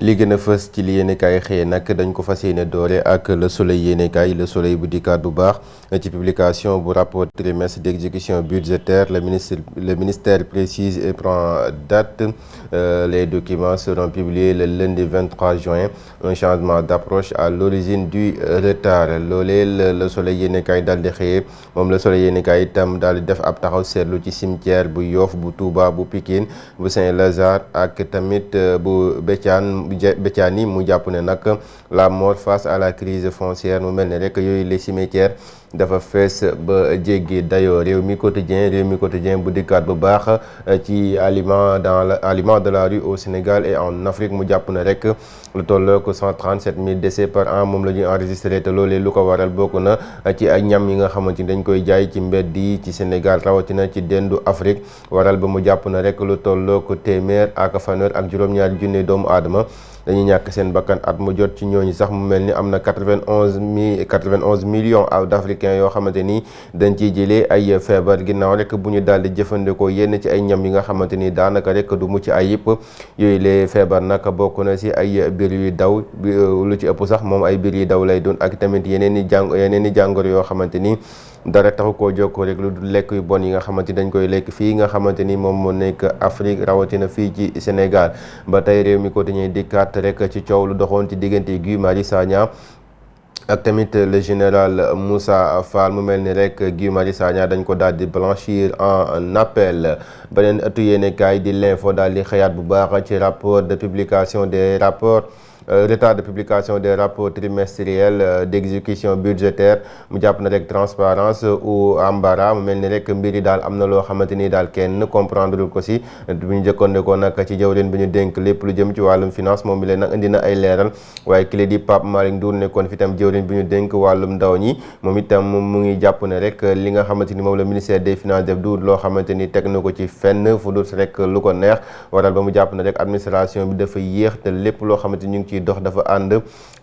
li gën a fës ci li yéenekaay xëye nag dañ ko fas yéene doore ak Le Soleil yéenekaay Le Soleil bu dikkaat bu baax ci publication bu rapport trimestre d'exécution budgétaire le ministère précise et prend date. Les documents seront publiés le lundi 23 juin. Un changement d'approche à l'origine du retard loolee Le Soleil yéenekaay daal di xëyee moom Le Soleil yéenekaay itam daal di def ab taxaw seetlu ci cimetière bu Yoff bu Touba bu Pikine bu Saint-Lazare ak tamit bu Béthanie mu jàpp ne nag la mort face à la crise foncière mu mel ne rek yooyu les cimetières dafa fees ba jéggi dayoo Rewmi Quotidien bu dikkaat bu baax ci aliment de la rue au Sénégal et en Afrique mu jàpp ne rek lu tolloo ko 137 000 décès par an moom la ñuy enregistré te loolee lu ko waral bokk na ci ay ñam yi nga xamante ni dañ koy jaay ci mbedd yi ci Sénégal rawatina ci dendu Afrique waral ba mu jàpp na rek lu tolloo ko téeméer ak fanweer ak juróom-ñaari junni doomu aadama dañuy ñàkk seen bakkan at mu jot ci ñooñu sax mu mel ni am na 91 millions d'Africains yoo xamante ni dañ ciy jëlee ay feebar ginnaaw rek bu ñu daal di jëfandikoo yenn ci ay ñam yi nga xamante ni daanaka rek du mucc ayib yooyu lee feebar nag bokk na si ay biir yu daw lu ci ëpp sax moom ay biir yu daw lay doon ak tamit yeneen i jàngoro yoo xamante ni dara taxu koo jokkoo rek lu lekk yu bon yi nga xamante ni dañ koy lekk fii nga xamante ni moom moo nekk Afrique rawatina fii ci Sénégal ba tey Rewmi Quotidien dikkaat rek ci coow lu doxoon ci diggante Guy Marius Sagna ak tamit le général Moussa Fall mu mel ni rek Guy Marius Sagna dañ ko daal di blanchir en appel beneen ëttu yéenekaay di l'info daal di xëyaat bu baax ci rapport de publication des rapports retard de publication des rapports trimestriels d'exécution budgétaire mu jàpp na rek transparence ou embarras mu mel ni rek mbir yi daal am na loo xamante ni daal kenn comprendre ko si bu ñu jëkkandikoo nag ci jawriñ bi ñu dénk lépp lu jëm ci wàllum finance moom bi leen nag indi na ay leeral waaye ki la di Pape Malick Ndour nekkoon fi tam jawriñ bi ñu dénk wàllum ndaw ñi moom itam mu ngi jàpp ne rek li nga xamante ni moom la ministère des finances def du loo xamante ni teg na ko ci fenn fu dul rek lu ko neex waral ba mu jàpp ne rek administration bi dafa yéex te lépp loo xamante ni ñu ngi ciy dox dafa ànd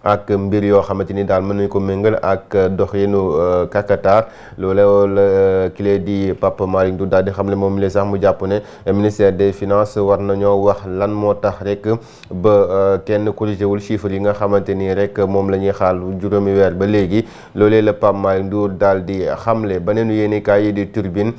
ak mbir yoo xamante ni daal mën nañu ko méngal ak doxinu kakatar loolu ki di Pape Malick Ndour daal di xam ne moom la sax mu jàpp ne ministère des finances war nañoo wax lan moo tax rek ba kenn corrigé wul chiffres yi nga xamante ni rek moom la ñuy xaal juróomi weer ba léegi loolee la Pape Malick Ndour daal di xamle beneenu yéenekaay yi di Tribune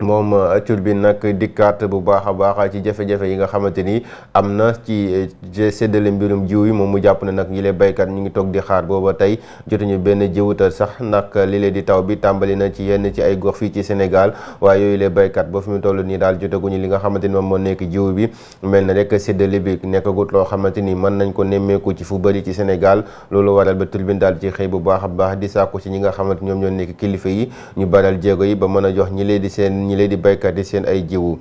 moom Turbine nag dikkaat bu baax a baax ci jafe-jafe yi nga xamante ni am na ci séddale mbirum jiw yi moom mu jàpp ne nag ñi lee béykat ñu ngi toog di xaar booba tey jotuñu benn jiwutal sax nag li lee di taw bi tàmbali na ci yenn ci ay gox fii ci Sénégal waaye yooyu lee béykat ba fi mu toll nii daal jotaguñu li nga xamante ni moom moo nekk jiw bi mel na rek séddale bi nekkagut loo xamante ni mën nañ ko nemmeeku ci fu bëri ci Sénégal loolu waral ba Turbine daal ci xëy bu baax a baax di sàkku ci ñi nga xamante ñoom ñoo nekk kilifa yi ñu baral jéego yi ba mën a jox ñi lee di béykat yi seen ay jiwu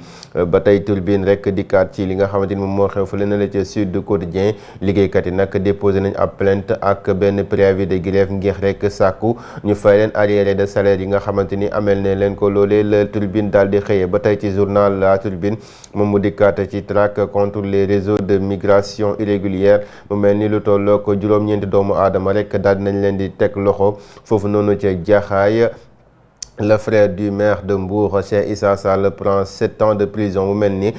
ba tey Turbine rek dikkaat ci li nga xamante ni moom moo xew fële na la ca Sud Quotidien liggéeykat yi nag déposé nañ ab plainte ak benn préavis de grève ngir rek sàkku ñu fay leen arriéré de salaire yi nga xamante ni amel ne leen ko loolee la Turbine daal di xëyee ba tey ci journal La Turbine moom mu dikkaat ci traque contre les réseaux de migration irrégulière mu mel ni lu tolloo ko juróom-ñeenti doomu aadama rek daal di nañ leen di teg loxo foofu noonu ca Jaxaay. Le frère du maire de Mbour Cheikh Issa Sall prend 7 ans de prison mu mel ni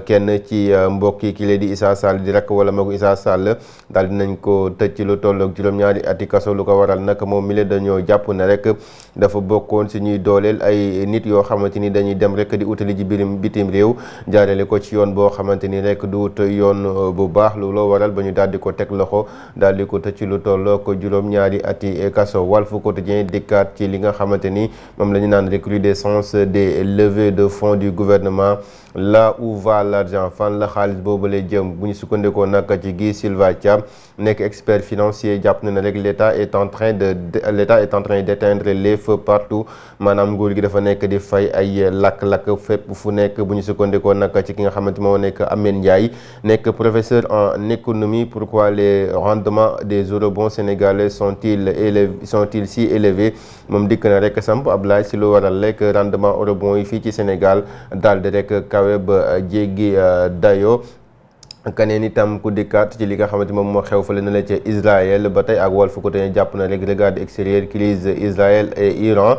kenn ci mbokk yi ki la di Issa Sall di rakk wala magu Issa Sall daal dinañ ko tëj ci lu toll ak juróom-ñaari ati kaso lu ko waral nag moom mi la dañoo jàpp ne rek dafa bokkoon si ñuy dooleel ay nit yoo xamante ni dañuy dem rek di utali ji bitim réew jaarale ko ci yoon boo xamante ni rek du wut yoon bu baax looloo waral ba ñu daal di ko teg loxo daal di ko tëj ci lu toll ak juróom-ñaari ati kaso Walf Quotidien dikkaat ci li nga xamante ni moom la ñu naan recrudescence des levées de fonds du gouvernement là où va l'argent fan la xaalis boobu lay jëm bu ñu sukkandikoo nag ci Guy Sylvain Thiam nekk expert financier jàpp na ne rek l'état est en train d'éteindre les feux partout maanaam nguur gi dafa nekk di fay ay lakk-lakk fépp fu nekk bu ñu sukkandikoo nag ci ki nga xamante moo nekk Amène Ndiaye nekk professeur en économie. Pourquoi les rendements des eurobonds sénégalais sont-ils si élevés moom dikk na rek samp Ablaye si lu waral rek rendement eurobonds yi fii ci Sénégal daal di rek kawe ba jéggi dayo kaneen itam ku dikkaat ci li nga xamante moom moo xew fale na la ca Israël ba tey ak Walf Quotidien jàpp na rek regard extérieur crise Israël et Iran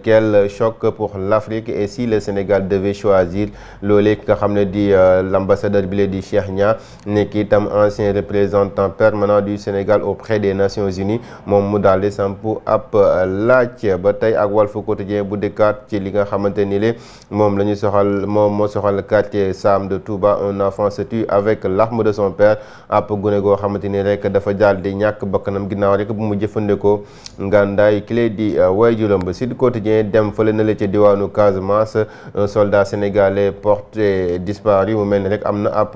quel choc pour l'Afrique et si le Sénégal devait choisir loolee ki nga xam ne di l'ambassadeur bi di Cheikh Nia nekk itam ancien représentant permanent du Sénégal auprès des Nations Unies moom mu daal di samp ab laaj ba tey ak Walf Quotidien bu dikkaat ci li nga xamante ni le moom la ñu soxal moom moo soxal quartier Sam de Touba un enfant se tue avec l'arme de son père ab gune goo xamante ni rek dafa jaal di ñàkk bakkanam ginnaaw rek bu mu jëfandikoo ngàndaay clé di waajuram ba Sud Quotidien dem fële na la ci diwaanu Casamance un soldat sénégalais porté disparu mu mel ni rek am na ab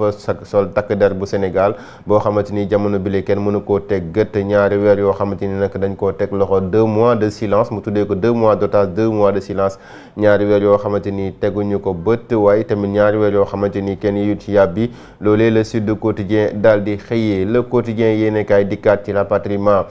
takk der bu Sénégal boo xamante ni jamono bile kenn mënu koo teg gët ñaari weer yoo xamante ni nag dañ koo teg loxo 2 mois de silence mu tuddee ko 2 mois d'otage 2 mois de silence ñaari weer yoo xamante ni teguñu ko bët waaye tamit ñaari weer yoo xamante ni kenn yu ci yàbbi loolee le Sud Quotidien daal di xëyee le quotidien yéene kaay dikkaat ci rapatriement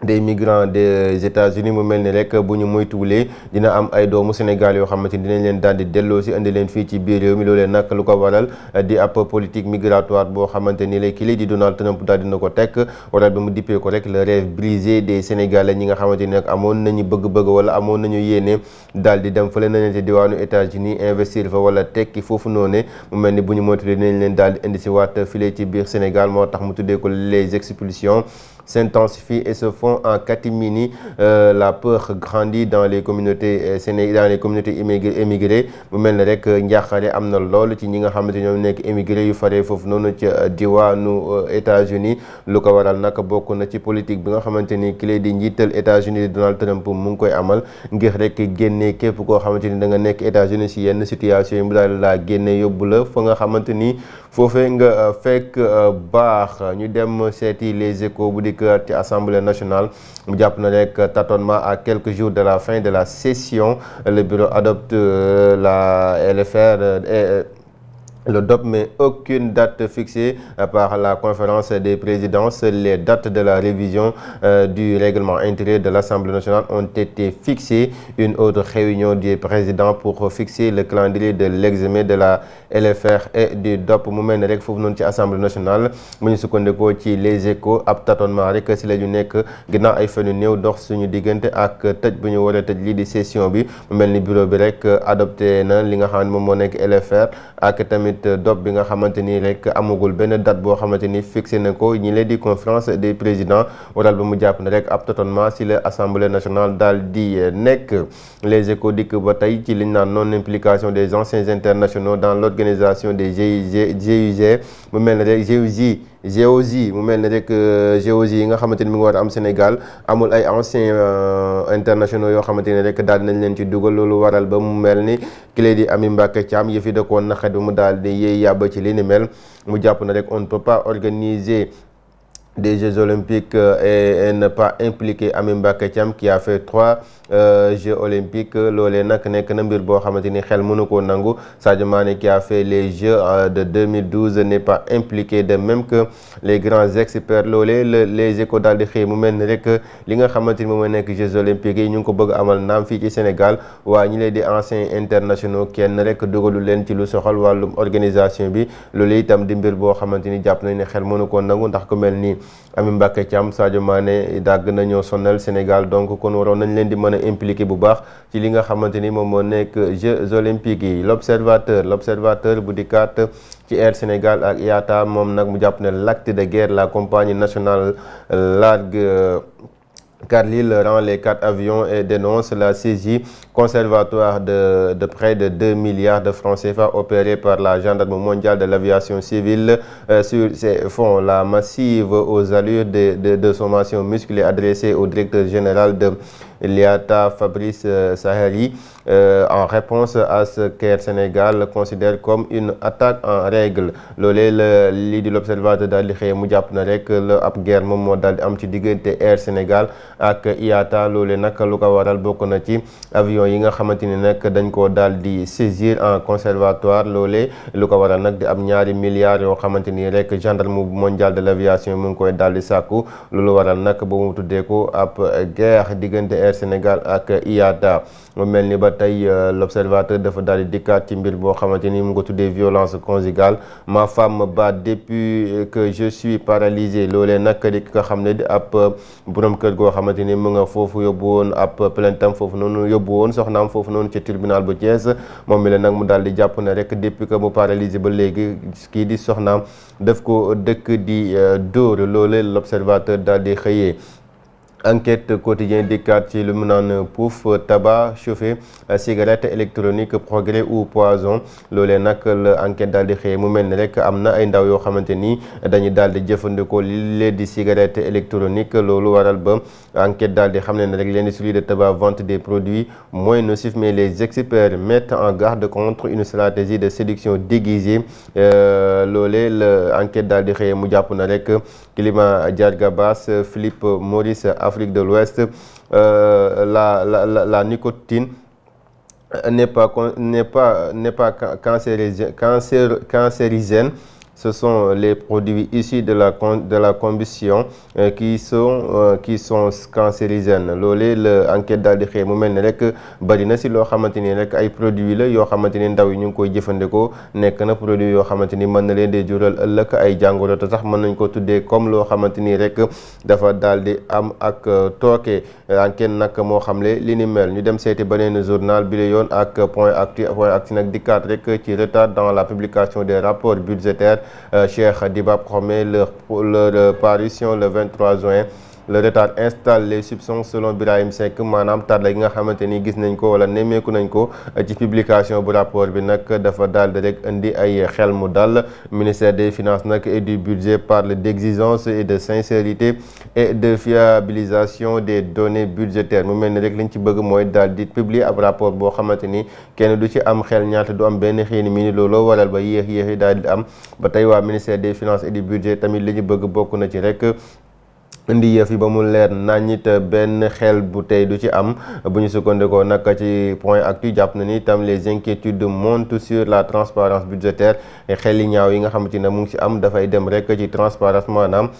des migrants des États-Unis mu mel ni rek bu ñu moytuwulee dina am ay doomu Sénégal yoo xamante ni dinañ leen daal di delloo si indi leen fii ci biir réew mi loolee nag lu ko waral di ab politique migratoire boo xamante ni la kii di Donald Trump daal dina ko teg waral ba mu dippee ko rek le rêve brisé des Sénégalais ñi nga xamante ni nag amoon nañu bëgg-bëgg wala amoon nañu yéene daal di dem fële nañu ci diwaanu États-Unis investir fa wala tekki foofu noonu mu mel ni bu ñu moytuwulee dinañ leen daal di indi si waat file ci biir Sénégal moo tax mu tuddee ko les expulsions s'intensifient et se font en catimini. La peur grandit dans les communautés émigrées mu mel ne rek njaaxare am na lool ci ñi nga xamante ñoom nekk émigré yu faree foofu noonu ci diwaanu États-Unis lu ko waral nag bokk na ci politique bi nga xamante ni ki lay di njiital États-Unis Donald Trump mu ngi koy amal ngir rek génne képp koo xamante ni da nga nekk États-Unis si yenn situation yi mu daal laa génne yóbbu la fa nga xamante ni foofee nga fekk baax. Ñu dem seeti les Échos bu dikk ci Assemblée nationale mu jàpp na rek tâtonnement à quelques jours de la fin de la session le bureau adopte la LFR le DOP, mais aucune date fixée par la conférence des présidents. Les dates de la révision du règlement intérieur de l'Assemblée nationale ont été fixées. Une autre réunion du président pour fixer le calendrier de l'examen de la LFR et du DOP mu mel ne rek foofu noonu ci Assemblée nationale mu ñu sukkandikoo ci les Échos ab tâtonnement rek si la ñu nekk ginnaaw ay fan yu néew dox suñu diggante ak tëj bu ñu war a tëj lii di session bi mu mel ni bureau bi rek adopté na li nga xam ne moom moo nekk LFR ak tamit DOP bi nga xamante ni rek amagul benn date boo xamante ni fixé na ko ñi leen di conférence des présidents waral ba mu jàpp ne rek ab tâtonnement si la Assemblée nationale daal di nekk. Les Échos dikk ba tey ci liñ naan non implication des anciens internationaux dans l'organisation des GIG mu mel ne rek GOG mu mel ne rek GOG yi nga xamante ni mi ngi war a am Sénégal amul ay anciens internationaux yoo xamante ni rek daal nañ leen ci dugal loolu waral ba mu mel ni ki lay di Amy Mbacké Thiam yëf yi da koo naqari ba mu daal di yéey yàbba ci li ni mel mu jàpp na rek on ne peut pas organiser des Jeux olympiques et ne pas impliquer Amy Mbacké Thiam qui a fait 3 Jeux olympiques loolee nag nekk na mbir boo xamante ni xel mënu koo nangu. Sadio Mané qui a fait les Jeux de 2012 n'est pas impliqué, de même que les grands experts loolee les Échos daal di xëy mu mel ni rek li nga xamante ni moom mooy nekk Jeux olympiques yi ñu ngi ko bëgg amal naam fii ci Sénégal waaye ñi leen di anciens internationaux kenn rek dugalu leen ci lu soxal wàllum organisation bi loolu itam di mbir boo xamante ni jàpp nañ ne xel mënu koo nangu ndax ku mel ni Amy Mbacké Thiam Sadio Mané dàgg nañoo sonal Sénégal donc kon waroon nañ leen di mën a impliqué bu baax ci li nga xamante ni moom moo nekk Jeux olympiques yi. L'observateur bu dikkaat ci Air Sénégal ak IATA moom nag mu jàpp ne l'acte de guerre la compagnie nationale largue Carlyle rend les 4 avions et dénonce la saisie conservatoire de près de 2 milliards de francs CFA opérés par la gendarmerie mondiale de l'aviation civile sur ces fonds. La massive aux allures de sommation musclée adressée au directeur général de l'IATA Fabrice Sahari en réponse à ce qu'Air Sénégal considère comme une attaque en règle. Loolee la lii di l'observateur daal di xëy mu jàpp na rek la ab guerre moom moo daal di am ci diggante Air Sénégal ak IATA. Loolee nag lu ko waral bokk na ci avion yi nga xamante ni nag dañ koo daal di saisir en conservatoire. Loolee lu ko waral nag di am ñaari milliards yoo xamante ni rek gendarme mondial de l'aviation mu ngi koy daal di sàkku loolu waral nag ba mu tuddee ko ab guerre diggante Air Sénégal ak IATA. mu mel ni ba tey l'observateur dafa daal di dikkaat ci mbir boo xamante ni mu ko tuddee violence conjugale. ma femme me bat depuis que je suis paralysé loolee nag di nga xam ne di ab borom kër goo xamante ni mu nga foofu yóbbu woon ab plaintam foofu noonu yóbbu woon soxnaam foofu noonu ci tribunal bu Thiès moom mi la nag mu daal di jàpp ne rek depuis que mu paralysé ba léegi kii di soxnaam daf ko dëkk di dóor loolee l'observateur daal di xëyee. enquête quotidien dikkaat ci lu mu naan pouf tabac chauffé cigarette électronique progrès ou poison loolee nag la enquête daal di xëyee mu mel ni rek am na ay ndaw yoo xamante ni dañuy daal di jëfandikoo li leen di cigarette électronique loolu waral ba enquête daal di xam ne rek l'industrie de tabac vente des produits moins nocifs mais les experts mettent en garde contre une stratégie de séduction déguisée loolee la enquête daal di xëyee mu jàpp na rek Climat Diarga Bass Philippe Maurice Afrique de l'Ouest la nicotine n'est pas cancérigène. Ce sont les produits issus de la combustion qui sont cancérigènes loolee la enquête daal di xëy mu mel ni rek bari na si loo xamante ni rek ay produits la yoo xamante ni ndaw yi ñu ngi koy jëfandikoo nekk na produit yoo xamante ni mën na leen di jural ëllëg ay jàngoro te sax mën nañ ko tuddee comme loo xamante ni rek dafa daal di am ak tooke enquête nag moo xamle li ni mel ñu dem seeti beneen journal bi la yoon ak point actu nag dikkaat rek ci retard dans la publication des rapports budgétaires. Cheikh Diba promet leur parution le 23 juin. Le retard installe les soupçons selon Birahim Seck maanaam tardé gi nga xamante ni gis nañ ko wala nemmeeku nañ ko ci publication bu rapport bi nag dafa daal di rek indi ay xel mu dal ministère des finances nag et du budget parle d'exigence et de sincérité et de fiabilisation des données budgétaires mu mel ni rek liñ ci bëgg mooy daal di publier ab rapport boo xamante ni kenn du ci am xel ñaata du am benn xiini mi ni looloo waral ba yéex yi daal di am ba tey waa ministère des finances et du budget tamit li ñu bëgg bokk na ci rek. indi yëf yi ba mu leer naññit benn xel bu tey du ci am bu ñu sukkandikoo nag ci point actu jàpp na ni itam les inquiétudes montent sur la transparence budgétaire xel yi ñaaw yi nga xamante ne mu ngi ci am dafay dem rek ci transparence maanaam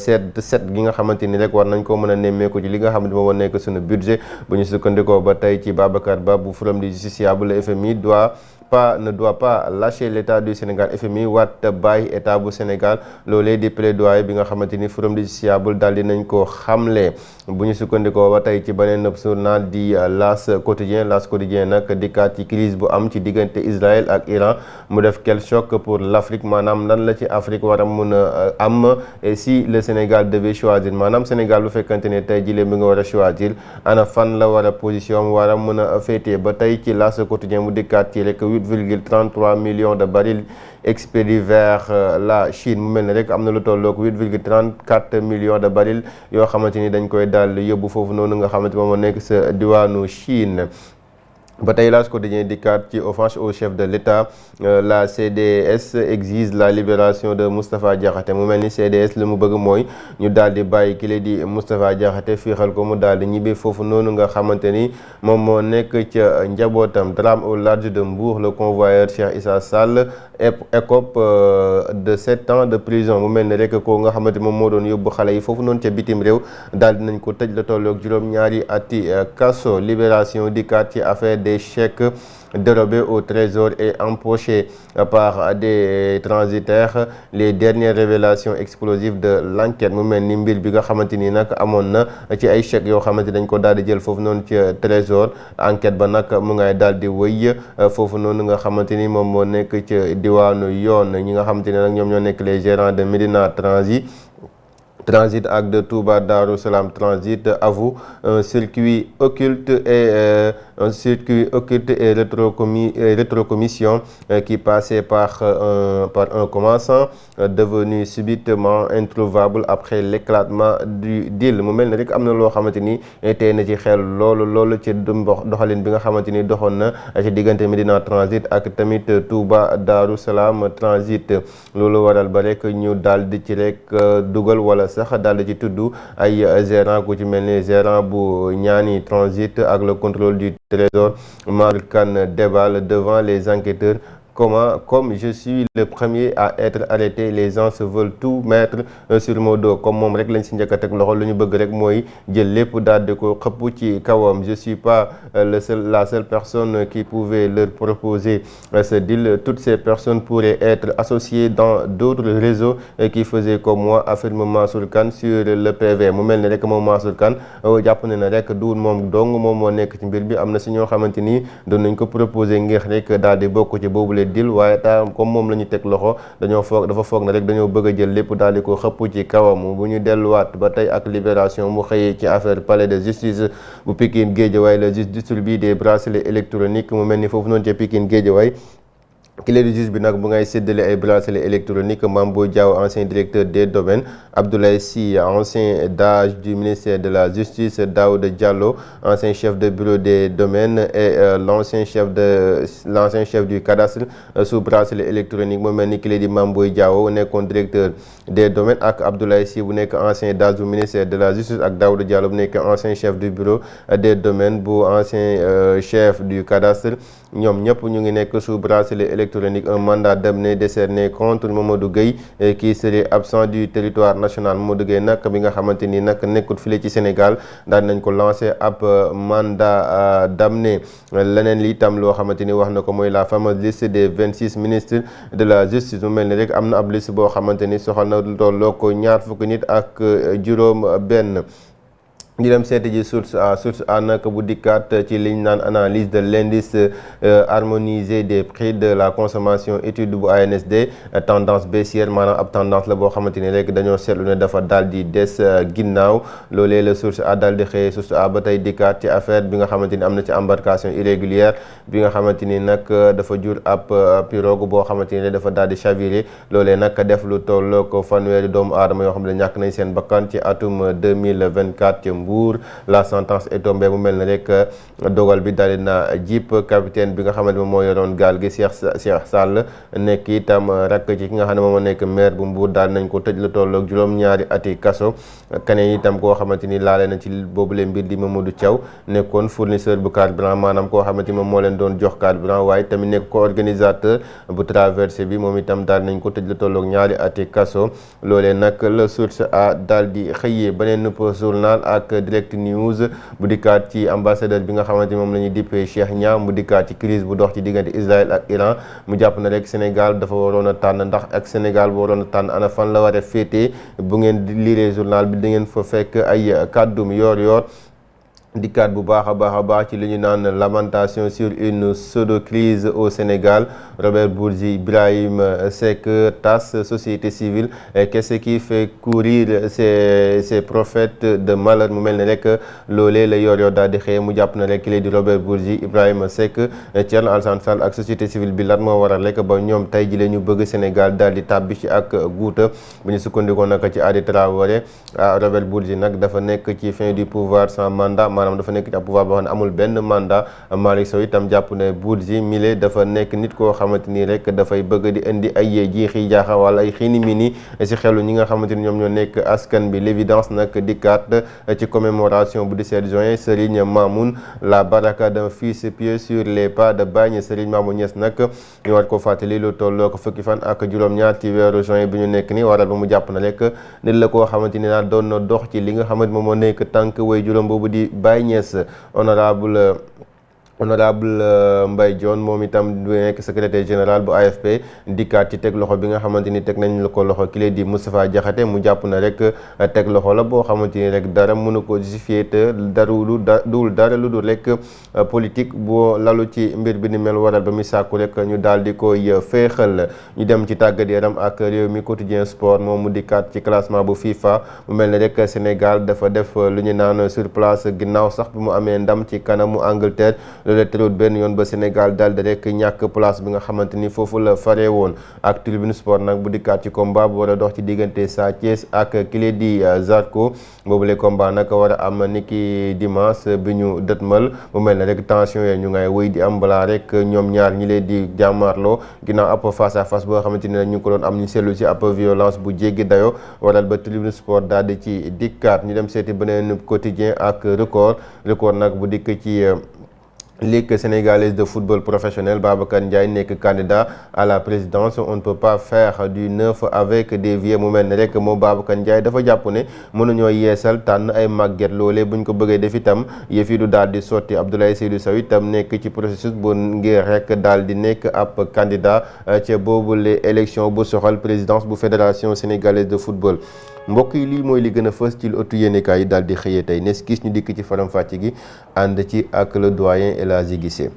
set gi nga xamante ni rek war nañ ko mën a nemmeeku ci li nga xamante moom nekk suñu budget bu ñu sukkandikoo ba tey ci Babacar Ba bu Forum du justiciable le FMI ne doit pas lâcher l'état du Sénégal FMI waat bàyyi état bu Sénégal loolee di plaidoyer bi nga xamante ni Forum du justiciable daal di nañ ko xamle bu ñu sukkandikoo ba tey ci beneen journal di L'As quotidien nag dikkaat ci crise bu am ci diggante Israël ak Iran mu def quel choc pour l'Afrique maanaam lan la ci Afrique war a mun a am et si le Sénégal devait choisir maanaam Sénégal bu fekkante ne tey jii mi nga war a choisir ana fan la war a position war a mun a féetee ba tey ci L'As quotidien mu dikkaat ci rek 8,33 millions de barils expédiés vers la Chine mu mel ne rek am na lu tolloog 8,34 millions de barils yoo xamante ni dañ koy daal yóbbu foofu noonu nga xamante moom moo nekk sa diwaanu Chine. ba tey L'As quotidien dikkaat ci offense au chef de l'État la CDS exige la libération de Moustapha Diakhaté mu mel ni CDS li mu bëgg mooy ñu daal di bàyyi kile di Moustapha Diakhaté fiixal ko mu daal di ñibbi foofu noonu nga xamante ni moom moo nekk ca njabootam. Drame au large de Mbour le convoyeur Cheikh Issa Sall écope de 7 ans de prison mu mel ni rek ko nga xamante moom moo doon yóbbu xale yi foofu noonu ca bitim réew daal dinañ ko tëj la tolloog juróom-ñaari ati kaso. Libération dikkaat ci affaire des chèques dérobés au trésor et empochés par des transitaires les dernières révélations explosives de l'enquête mu mel ni mbir bi nga xamante ni nag amoon na ci ay chèques yoo xamante dañ ko daal di jël foofu noonu ci trésor enquête ba nag mu ngay daal di wëy foofu noonu nga xamante ni moom moo nekk ci diwaanu yoon ñi nga xamante ni nag ñoom ñoo nekk les gérants de Médina Transit ak de Touba Darou Salam Transit avoue un circuit occulte et rétrocommission qui passait par un commerçant devenu subitement introuvable après l'éclatement du deal mu mel ni rek am na loo xamante ni tey na ci xel loolu ci doxalin bi nga xamante ni doxoon na ci diggante Médina Transit ak tamit Touba Darou Salam Transit loolu waral ba rek ñu daal di ci rek dugal wala sax daal di ci tudd ay gérant ku ci mel ni gérant bu ñaani transit ak le contrôle du trésor Mar Kane déballe devant les enquêteurs comme je suis le premier à être arrêté les gens se veulent tout mettre sur mon dos comme moom rek lañ si njëkk a teg loxo lu ñu bëgg rek mooy jël lépp daal di ko xëpp ci kawam je suis pas la seule personne qui pouvait leur proposer ce deal toutes ces personnes pourraient être associées dans d'autres réseaux qui faisaient comme moi affirme Mansour Kane sur le PV mu mel ni rek moom Mansour Kane jàpp ne na rek duul moom dong moom moo nekk ci mbir bi am na si ñoo xamante ni doon nañ ko proposer ngir rek daal di bokk ci boobule deal waaye comme moom la ñu teg loxo dafa foog na rek dañoo bëgg a jël lépp daal di ko xëpp ci kawam bu ñu delluwaat ba tey ak Libération mu xëyee ci affaire palais de justice bu Pikine Guédiawaye le juge distribue des bracelets électroniques mu mel ni foofu noonu ca Pikine Guédiawaye clé du juge bi nag bu ngay séddale ay bracelet électronique Mame Boye Diao ancien directeur des domaines Abdoulaye Sy ancien DAGE du ministère de la justice Daouda Diallo ancien chef de bureau des domaines et l'ancien chef du cadastre sous bracelet électronique mu mel ni clé di Mame Boye Diao nekkoon directeur des domaines ak Abdoulaye Sy bu nekk ancien DAGE du ministère de la justice ak Daouda Diallo bu nekk ancien chef du bureau des domaines bu ancien chef du cadastre ñoom ñëpp ñu ngi nekk sous bracelet électronique un mandat d'amener décerné contre Mamadou Gueye qui serait absent du territoire national Mamadou Gueye nag bi nga xamante ni nag nekkut file ci Sénégal daal nañ ko lancé ab mandat d'amener leneen li itam loo xamante ni wax na ko mooy la fameuse liste des 26 ministres de la justice mu mel ni rek am na ab liste boo xamante ni soxal na tolloo ko ñaar fukki nit ak juróom benn ñu dem seeti ji source a nag bu dikkaat ci liñ naan analyse de l'indice harmonisé des prix de la consommation étude bu ANSD tendance baissière maanaam ab tendance la boo xamante ni rek dañoo seetlu ne dafa daal di des ginnaaw loolee la source a daal di xëyee source a ba tey dikkaat ci affaire bi nga xamante ni am na ci embarcation irrégulière bi nga xamante ni nag dafa jur ab pirogue boo xamante ni dafa daal di chaviré loolee nag def lu tolloo ko fanweeri doomu aadama yoo xam ne ñàkk nañ seen bakkan ci atum 2024 Mbour la sentence est tombée mu mel ne rek dogal bi daal na jip capitaine bi nga xamante moom moo yoroon gaal gi Cheikh Sall nekk itam rakk ci ki nga xam ne moom moo nekk maire bu Mbour daal nañ ko tëj lu tolloog juróom-ñaari ati kaso keneen itam koo xamante ni laale na ci boobule mbir di Mamadou Thiaw nekkoon fournisseur bu carburant maanaam koo xamante ni moom moo leen doon jox carburant waaye tamit nekk ko organisateur bu traversée bi moom itam daal nañ ko tëj lu tolloog ñaari ati kaso loolee nag la source a daal di xëyee beneen journal ak direct news bu dikkaat ci ambassadeur bi nga xamante ni moom la ñuy dippee Cheikh Niang mu dikkaat ci crise bu dox ci diggante Israël ak Iran mu jàpp na rek Sénégal dafa waroon a tànn ndax ak Sénégal bu waroon a tànn ana fan la war a féetee bu ngeen di lire journal bi da ngeen fa fekk ay kàddum yoor dikkaat bu baax a baax ci li ñu naan lamentation sur une pseudo-crise au Sénégal Robert Bourgi Ibrahim Seck TAS société civile qu'est-ce qui fait courir ces prophètes de malheur mu mel ne rek loolee la yor daal di xëy mu jàpp na rek ki lay di Robert Bourgi Ibrahima Seck Thierno Alassane Sall ak société civile bi lan moo waral rek ba ñoom tey ji la ñu bëgg Sénégal daal di tàbbi ci ak guuta bu ñu sukkandikoo nag ci Adi Traoré Robert Bourgi nag dafa nekk ci fin du pouvoir sans mandat dafa nekk ci pouvoir boo xam ne amul benn mandat Malick Sow itam jàpp ne Bourgi mile dafa nekk nit koo xamante ni rek dafay bëgg di indi ay jiixi jaaxa wala ay xiini mini si xelu ñi nga xamante ni ñoom ñoo nekk askan bi l'évidence nag dikkaat ci commémoration bu 17 juin Serigne Mamoun la baraka d'un fils pieux sur les pas de Bagne Serigne Mamoun Niass nag ñu war ko fàttali lu tolloo ko fukki fan ak juróom-ñaar ci weeru juin bi ñu nekk ni waral ba mu jàpp na rek nit la koo xamante ni daal doon na dox ci li nga xamante moom moo nekk tànk way juróom boobu di Baye Niass honorable Mbaye Dione moom itam du nekk secrétaire général bu AFP dikkaat ci teg loxo bi nga xamante ni teg nañ la ko loxo ki lee di Moustapha Diakhaté mu jàpp na rek teg loxo la boo xamante ni rek dara mënu ko justifier te duul dara lu dul rek politique boo lalu ci mbir bi ni mel waral ba mu sàkku rek ñu daal di koy féexal ñu dem ci tàggat yaram ak réew mi quotidien sport moom mu dikkaat ci classement bu FIFA mu mel ne rek Sénégal dafa def lu ñu naan sur place ginnaaw sax bi mu amee ndam ci kanamu Angleterre loolu terewut benn yoon ba Sénégal daal di rek ñàkk place bi nga xamante ni foofu la faree woon ak tribune sport nag bu dikkaat ci combat bu war a dox ci diggante Sa Thiès ak kile di Zarko boobule combat nag war a am niki dimanche bi ñu dëtmal mu mel ne rek tension yooyu ñu ngay wéy di am balaa rek ñoom ñaar ñi leen di jàmmaarloo ginnaaw ab face à face boo xamante ni ñu ngi ko doon am ñu seetlu ci ab violence bu jéggi dayo waral ba tribune sport daal di ci dikkaat ñu dem seeti beneen quotidien ak record nag bu dikk ci Ligue sénégalaise de football professionnel Babacar Ndiaye nekk candidat à la présidence. On ne peut pas faire du neuf avec des vieux. mu mel ne rek moom Babacar Ndiaye dafa jàpp ne mënuñoo yeesal tànn ay màgget loolee buñ ko bëggee def itam yëf yi du daal di sotti. Abdoulaye Seydou Sow itam nekk ci processus bu ngir rek daal di nekk ab candidat ca boobule élection bu soxal présidence bu fédération sénégalaise de football. mbokk yi lii mooy li gën a fës ci ëttu yéenekaay yi daal di xëyee tey nes gis ñu dikk ci faram-fàcce gi ànd ci ak le doyen El Hadji Guissé.